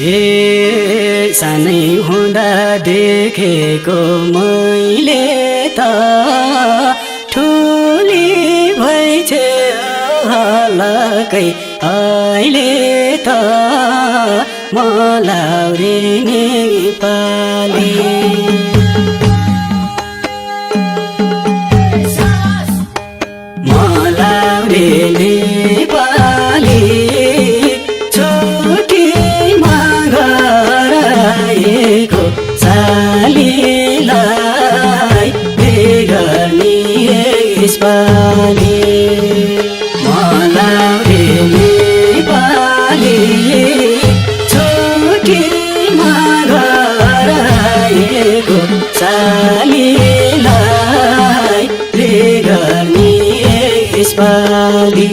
हे सानै हुँदा देखेको मैले त ठुली भइछे हलकै अहिले त मलाउरे नेपाली मलाउरे नेपाली सालीलाई बेगर्नी यसपालि मलाउरे नेपाली छुट्टीमा गराएको सालीलाई बेगर्नी यसपालि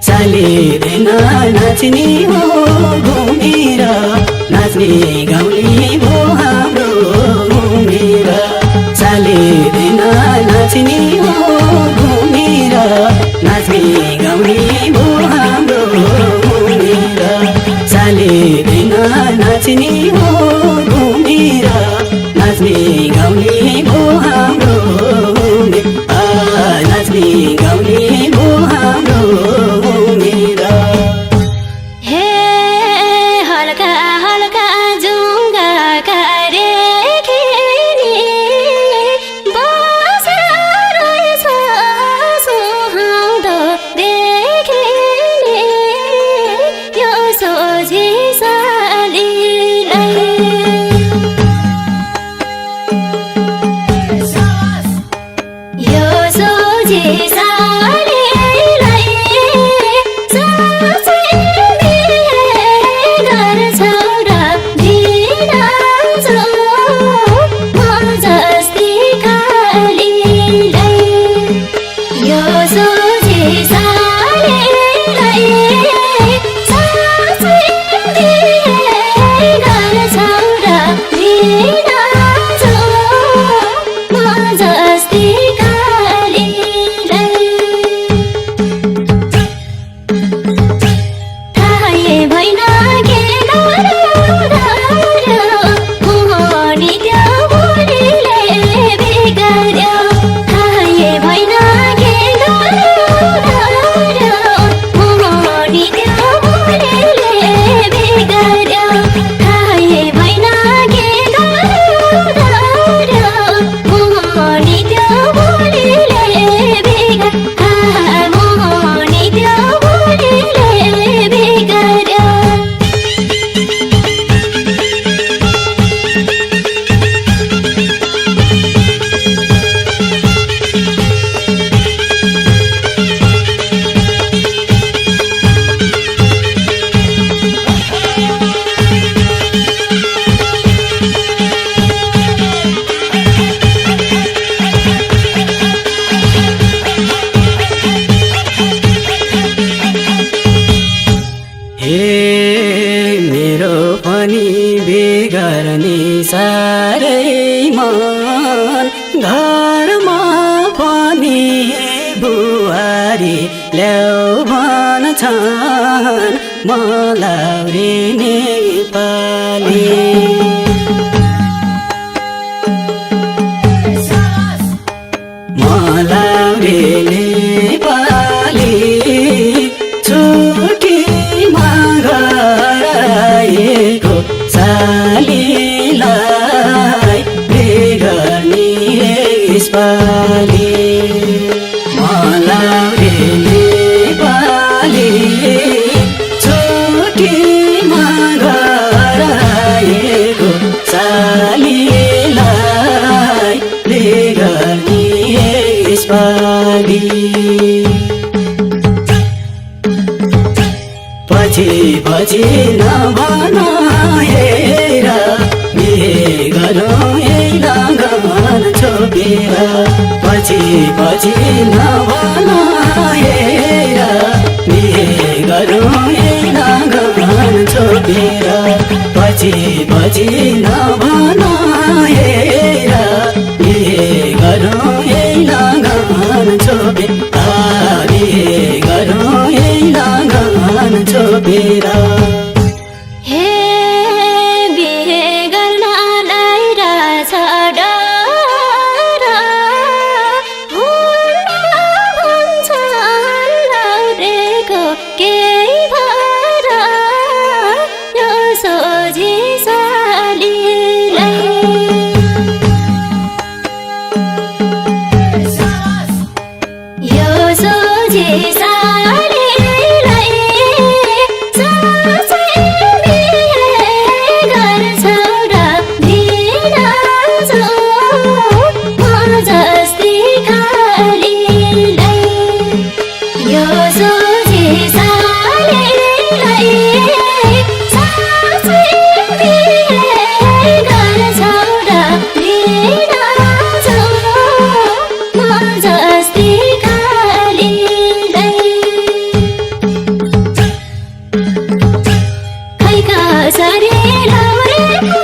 चालिँदैन नाच्ने हो घुमेर नाच्ने गाउँले हो हाम्रो घुमेर चालिँदैन नाच्ने हो घुमेर नाच्ने गाउँले हो हाम्रो घुमेर चालिँदैन नाच्ने हो घुमेर नाच्ने गाउँले हो हाम्रो नाच्ने गाउँले हो हाम्रो बेगर्नी साह्रै मन घरमा पनि बुहारी ल्याऊ भन्छन् मलाउरे नेपाली मलाउरे नेपाली छुट्टीमा गराएको सालीलाई बेगर्नी यसपालि मलाउरे नेपाली छुट्टीमा गराएको सालीलाई बेगर्नी यसपालि पछि पछि नभनाएर बिहे गरौँ यही लगन छोपेर पछि पछि नभनाएर बिहे गरौँ यही लगन छोपेर पछि पछि नभनाएर बिहे गरौँ यही लगन छोपेर बिहे गरौँ यही लगन केही भएर यो सोझी सालीलाई यो सोझी सालीलाई साँच्चै बिहे गर्छौ र दिनछु म जस्ती खालीलाई यो सोझी सालीलाई साँच्चै बिहे गर्छौ र दिनछु म जस्ती खालीलाई खै कसरी लौरेको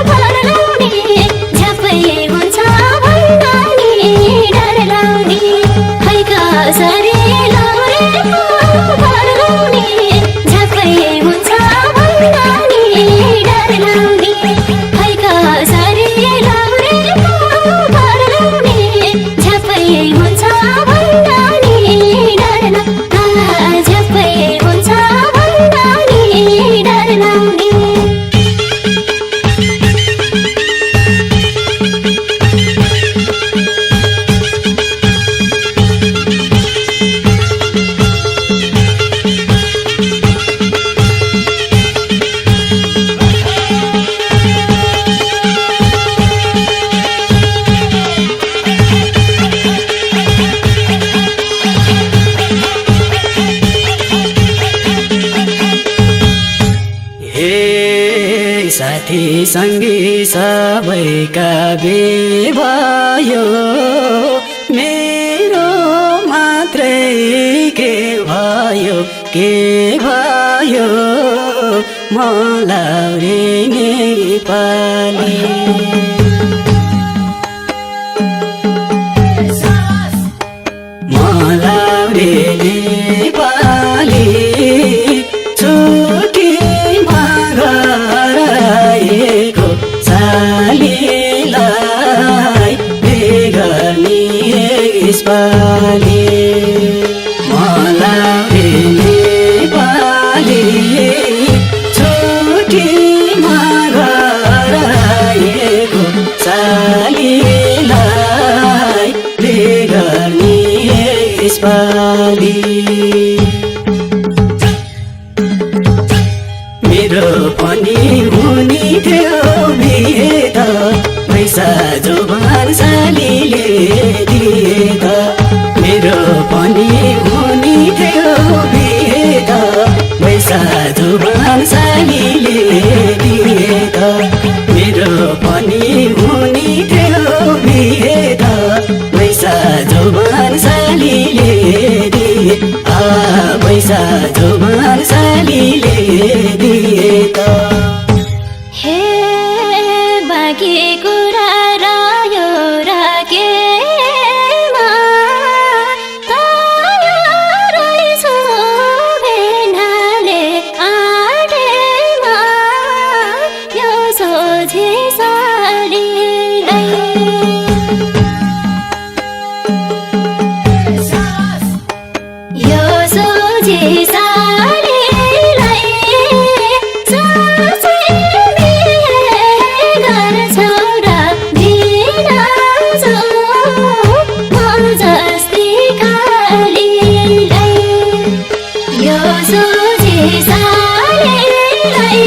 भर लाउने झ्याप्पै हुन्छ भन्दा नि डर लाउने खै कसरी लौरेको भर लाउने झ्याप्पै हुन्छ भन्दा नि डर लाउने खै कसरी लौरेको भर लाउने झ्याप्पै हुन्छ भन्दा नि डर लाउने झ्याप्पै हुन्छ भन्दा नि डर लाउने हे साथी सङ्गी सबैका बिहे भयो मेरो मात्रै के भयो म लाउरे नेपाली म लाउरे नेपाली छुट्टीमा घर आएको सालीलाई बिहे गर्ने यसपालि म लाउरे नेपाली छुट्टीमा घर आएको सालीलाई बिहे गर्ने यसपालि मेरो पनि हुने थियो बिहे त पैसा जोबान सालीले दिए त मेरो पनि हुने थियो बिहे त पैसा जोबान सालीले दिए त मेरो पनि हुने थियो बिहे त पैसा जोबान सालीले दिए पैसा जोबान सालीले दिए त हे बाँकी कुरा रह्यो राखेमा तयार रहेछु भेनाले आँटेमा यो सोझी सालीलाई यो सोझी सालीलाई साँच्चै बिहे गर्छौ र दिनछु म जस्ती खालीलाई यो सोझी सालीलाई